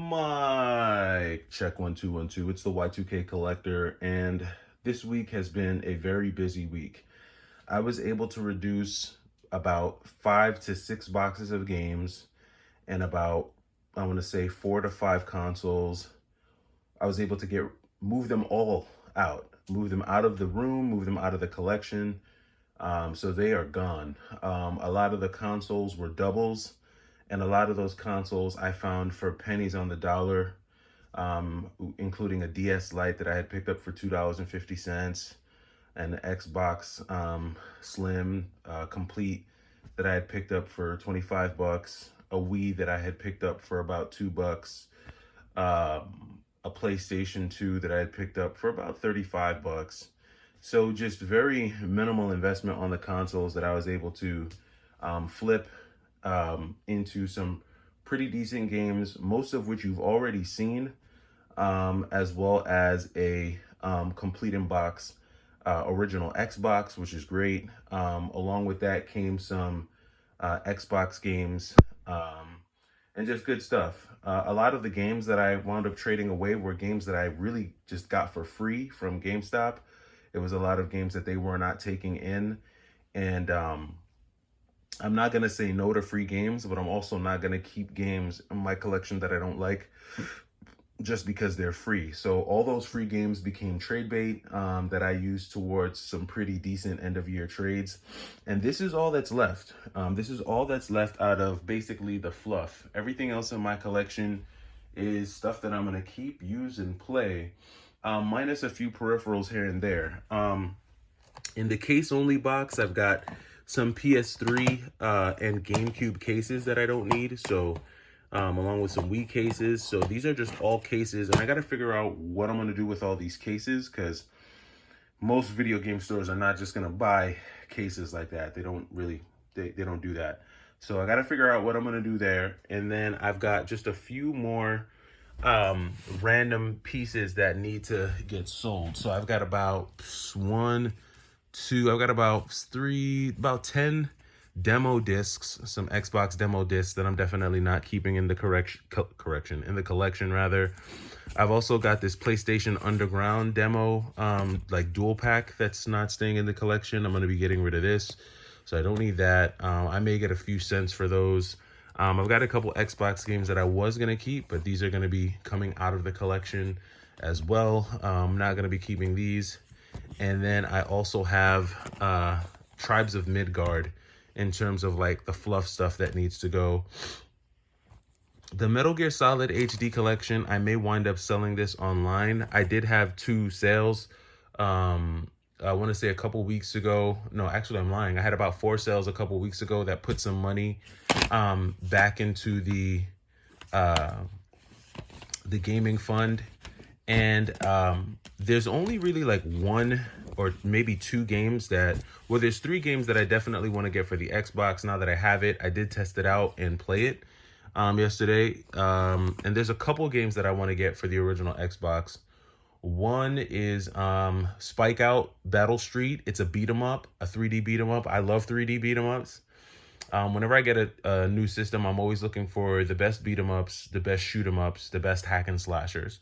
Mic check 1 2 1 2. It's the Y2K collector, and this week has been a very busy week. I was able to reduce about 5 to 6 boxes of games and about, I want to say, 4 to 5 consoles. I was able to move them all out, move them out of the room, move them out of the collection. So they are gone. A lot of the consoles were doubles, and a lot of those consoles I found for pennies on the dollar, including a DS Lite that I had picked up for $2.50, and the Xbox Slim Complete that I had picked up for 25 bucks, a Wii that I had picked up for about $2, a PlayStation 2 that I had picked up for about 35 bucks. So just very minimal investment on the consoles that I was able to flip into some pretty decent games, most of which you've already seen, as well as a complete in box original Xbox, which is great. Along with that came some Xbox games and just good stuff. A lot of the games that I wound up trading away were games that I really just got for free from GameStop. It was a lot of games that they were not taking in. And I'm not going to say no to free games, but I'm also not going to keep games in my collection that I don't like just because they're free. So all those free games became trade bait that I used towards some pretty decent end of year trades. And this is all that's left. This is all that's left out of basically the fluff. Everything else in my collection is stuff that I'm going to keep, use, and play. Minus a few peripherals here and there. In the case only box, I've got some PS3 and GameCube cases that I don't need. So along with some Wii cases. So these are just all cases, and I got to figure out what I'm going to do with all these cases, because most video game stores are not just going to buy cases like that. They don't really, they don't do that. So I got to figure out what I'm going to do there. And then I've got just a few more random pieces that need to get sold. So I've got about 1, 2, I've got about 10 demo discs, some Xbox demo discs that I'm definitely not keeping in the in the collection rather. I've also got this PlayStation Underground demo, like dual pack, that's not staying in the collection. I'm going to be getting rid of this, so I don't need that. I may get a few cents for those. I've got a couple Xbox games that I was going to keep, but these are going to be coming out of the collection as well. I'm not going to be keeping these. And then I also have Tribes of Midgard in terms of like the fluff stuff that needs to go. The Metal Gear Solid HD collection, I may wind up selling this online. I did have 2 sales. I want to say a couple weeks ago. No, actually, I'm lying. I had about 4 sales a couple weeks ago that put some money back into the gaming fund. And there's only really like 1 or maybe 2 games that, well, there's 3 games that I definitely want to get for the Xbox now that I have it. I did test it out and play it yesterday. And there's a couple games that I want to get for the original Xbox. One is Spike Out Battle Street. It's a beat 'em up, a 3D beat 'em up. I love 3D beat 'em ups. Whenever I get a new system, I'm always looking for the best beat 'em ups, the best shoot 'em ups, the best hack and slashers.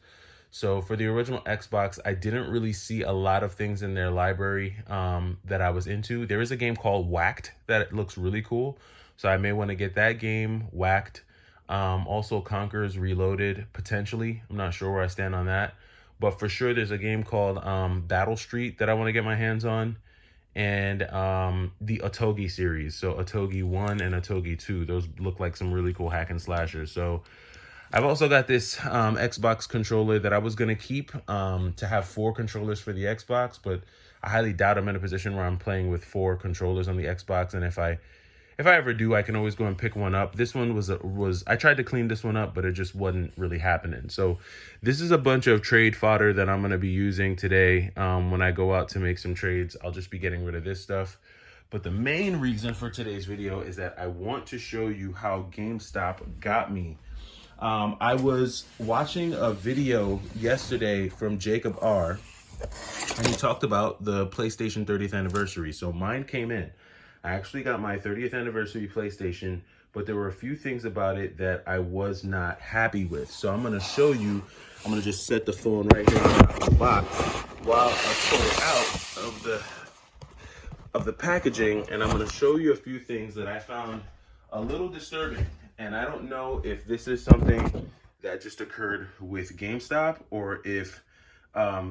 So for the original Xbox, I didn't really see a lot of things in their library that I was into. There is a game called Whacked that looks really cool, so I may want to get that game, Whacked. Also Conquerors Reloaded, potentially. I'm not sure where I stand on that. But for sure, there's a game called Battle Street that I want to get my hands on. And the Otogi series. So Otogi 1 and Otogi 2. Those look like some really cool hack and slashers. So I've also got this Xbox controller that I was going to keep to have 4 controllers for the Xbox. But I highly doubt I'm in a position where I'm playing with 4 controllers on the Xbox. And if I ever do, I can always go and pick one up. This one was I tried to clean this one up, but it just wasn't really happening. So this is a bunch of trade fodder that I'm going to be using today. When I go out to make some trades, I'll just be getting rid of this stuff. But the main reason for today's video is that I want to show you how GameStop got me. I was watching a video yesterday from Jacob R, and he talked about the PlayStation 30th anniversary. So mine came in. I actually got my 30th anniversary PlayStation but there were a few things about it that I was not happy with. So I'm gonna show you, I'm gonna just set the phone right here on the box while I pull it out of the packaging, and I'm gonna show you a few things that I found a little disturbing. And I don't know if this is something that just occurred with GameStop or if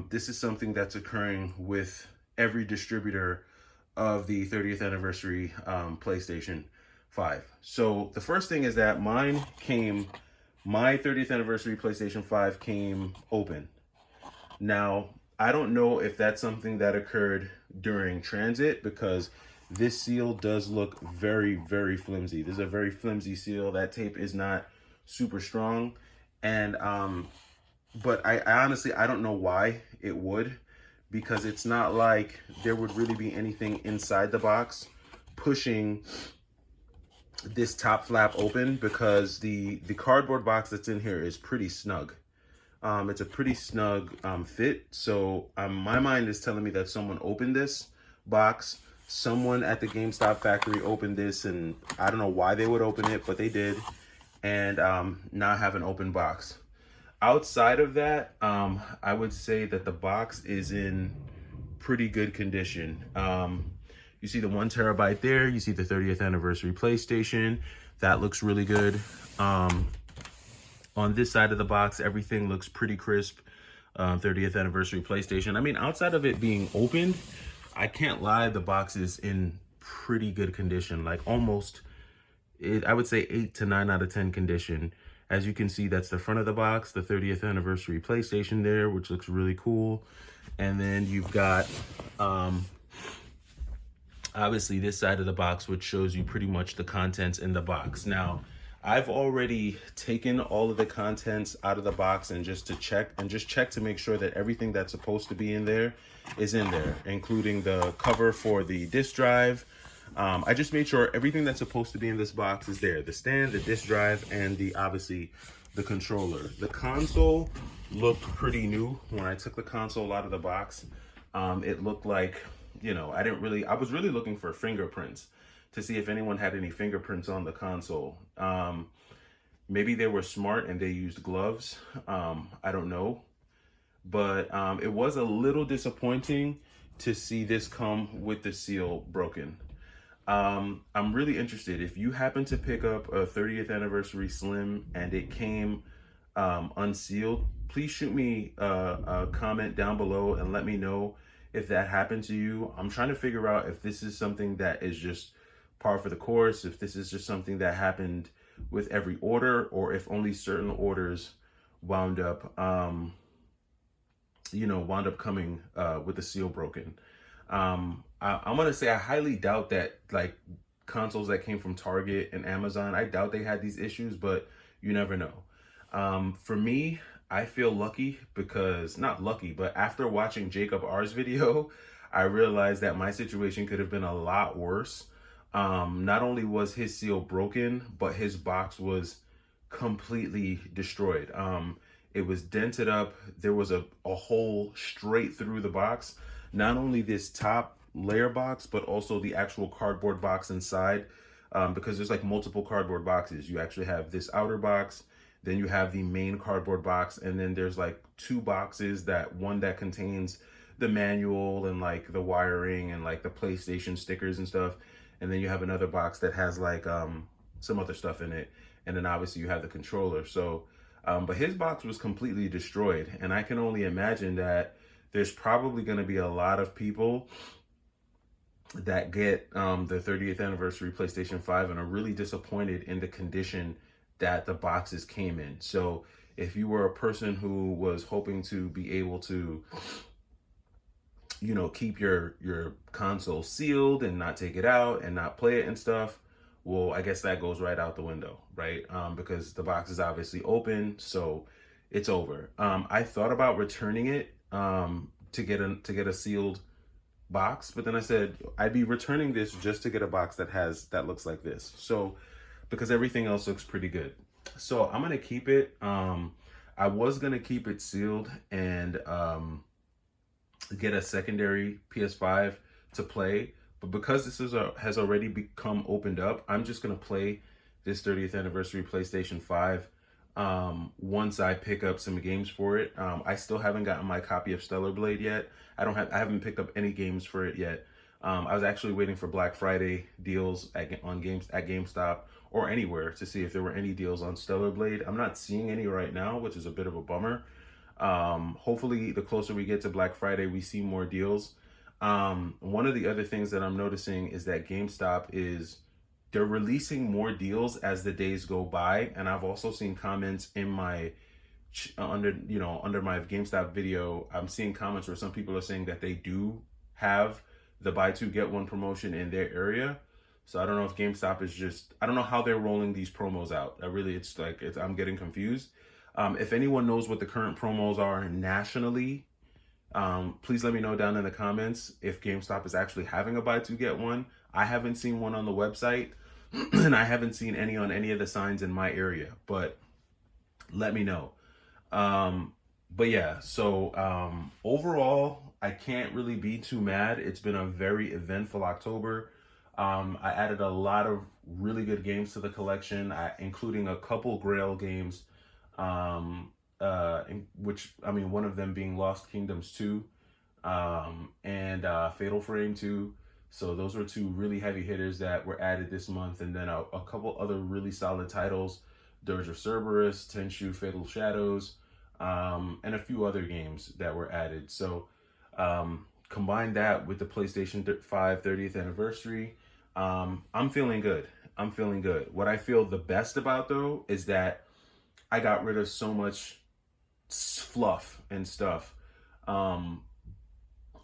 this is something that's occurring with every distributor of the 30th anniversary PlayStation 5. So the first thing is that my 30th anniversary PlayStation 5 came open. Now, I don't know if that's something that occurred during transit, because this seal does look very, very flimsy. This is a very flimsy seal. That tape is not super strong. And, but I honestly, I don't know why it would, because it's not like there would really be anything inside the box pushing this top flap open, because the cardboard box that's in here is pretty snug. It's a pretty snug fit. So my mind is telling me that someone opened this box. Someone at the GameStop factory opened this, and I don't know why they would open it, but they did, and not have an open box. Outside of that, I would say that the box is in pretty good condition. You see the 1 terabyte there. You see the 30th anniversary PlayStation. That looks really good. On this side of the box, everything looks pretty crisp. 30th anniversary PlayStation. I mean, outside of it being opened, I can't lie, the box is in pretty good condition. Like almost, I would say 8 to 9 out of 10 condition. As you can see, that's the front of the box, the 30th anniversary PlayStation there, which looks really cool. And then you've got, obviously this side of the box, which shows you pretty much the contents in the box. Now, I've already taken all of the contents out of the box and just check to make sure that everything that's supposed to be in there is in there, including the cover for the disk drive. I just made sure everything that's supposed to be in this box is there. The stand, the disk drive, and obviously the controller. The console looked pretty new when I took the console out of the box. It looked like, you know, I was really looking for fingerprints to see if anyone had any fingerprints on the console. Maybe they were smart and they used gloves. I don't know. But it was a little disappointing to see this come with the seal broken. I'm really interested. If you happen to pick up a 30th anniversary Slim and it came unsealed, please shoot me a comment down below and let me know if that happened to you. I'm trying to figure out if this is something that is just par for the course, if this is just something that happened with every order, or if only certain orders wound up coming with the seal broken. I'm gonna say I highly doubt that, like, consoles that came from Target and Amazon, I doubt they had these issues, but you never know. For me, I feel lucky because, not lucky, but after watching Jacob R's video, I realized that my situation could have been a lot worse. Not only was his seal broken, but his box was completely destroyed. It was dented up. There was a hole straight through the box. Not only this top layer box, but also the actual cardboard box inside, because there's like multiple cardboard boxes. You actually have this outer box, then you have the main cardboard box, and then there's like 2 boxes, one that contains the manual and like the wiring and like the PlayStation stickers and stuff. And then you have another box that has like some other stuff in it. And then obviously you have the controller. So, but his box was completely destroyed. And I can only imagine that there's probably going to be a lot of people that get the 30th anniversary PlayStation 5 and are really disappointed in the condition that the boxes came in. So if you were a person who was hoping to be able to, you know, keep your console sealed and not take it out and not play it and stuff, well, I guess that goes right out the window, right? Because the box is obviously open, so it's over. I thought about returning it to get a sealed box, but then I said I'd be returning this just to get a box that looks like this. So because everything else looks pretty good, so I'm gonna keep it. I was gonna keep it sealed and get a secondary PS5 to play, but because this has already become opened up, I'm just gonna play this 30th anniversary PlayStation 5 once I pick up some games for it. I still haven't gotten my copy of Stellar Blade yet. I haven't picked up any games for it yet. I was actually waiting for Black Friday deals at GameStop or anywhere to see if there were any deals on Stellar Blade. I'm not seeing any right now, which is a bit of a bummer. Hopefully the closer we get to Black Friday, we see more deals. One of the other things that I'm noticing is that they're releasing more deals as the days go by. And I've also seen comments in my under my GameStop video. I'm seeing comments where some people are saying that they do have the buy two get one promotion in their area. So I don't know if GameStop is I don't know how they're rolling these promos out. I'm getting confused. If anyone knows what the current promos are nationally, please let me know down in the comments if GameStop is actually having a buy two get one. I haven't seen one on the website and I haven't seen any on any of the signs in my area, but let me know. But yeah, so overall, I can't really be too mad. It's been a very eventful October. I added a lot of really good games to the collection, including a couple Grail games, one of them being Lost Kingdoms 2, and Fatal Frame 2. So those were two really heavy hitters that were added this month. And then a couple other really solid titles, Dirge of Cerberus, Tenchu Fatal Shadows, and a few other games that were added. So combine that with the PlayStation 5 30th anniversary, I'm feeling good. I'm feeling good. What I feel the best about, though, is that I got rid of so much fluff and stuff.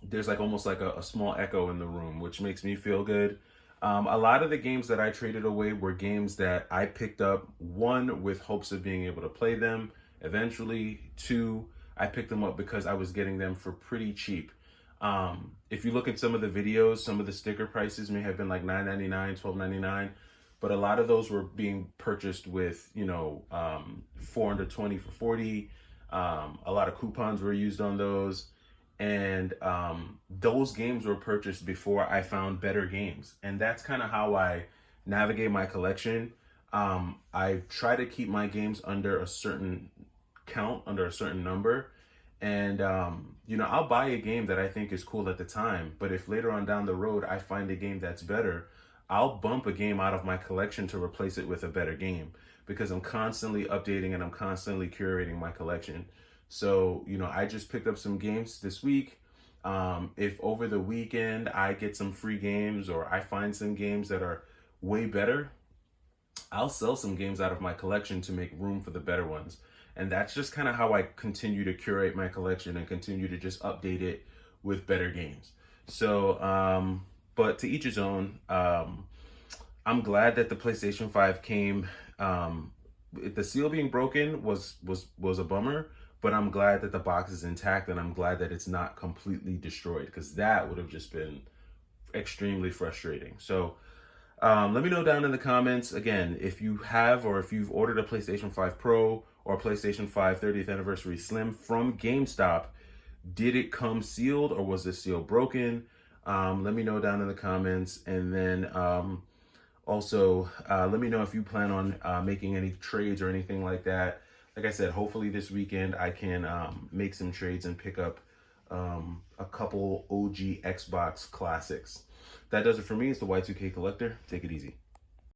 There's almost like a small echo in the room, which makes me feel good. A lot of the games that I traded away were games that I picked up, one, with hopes of being able to play them eventually. Two, I picked them up because I was getting them for pretty cheap. If you look at some of the videos, some of the sticker prices may have been like $9.99, $12.99, but a lot of those were being purchased with, 420 for 40. A lot of coupons were used on those. And those games were purchased before I found better games. And that's kind of how I navigate my collection. I try to keep my games under a certain count, under a certain number. And, I'll buy a game that I think is cool at the time. But if later on down the road I find a game that's better, I'll bump a game out of my collection to replace it with a better game, because I'm constantly updating and I'm constantly curating my collection. So, I just picked up some games this week. If over the weekend I get some free games or I find some games that are way better, I'll sell some games out of my collection to make room for the better ones. And that's just kind of how I continue to curate my collection and continue to just update it with better games. So, but to each his own. I'm glad that the PlayStation 5 came. The seal being broken was a bummer, but I'm glad that the box is intact, and I'm glad that it's not completely destroyed, because that would have just been extremely frustrating. So let me know down in the comments, again, if you have or if you've ordered a PlayStation 5 Pro or PlayStation 5 30th Anniversary Slim from GameStop. Did it come sealed, or was the seal broken? Let me know down in the comments. And then also let me know if you plan on making any trades or anything like that. Like I said, hopefully this weekend I can make some trades and pick up a couple OG Xbox classics. That does it for me. It's the Y2K Collector. Take it easy.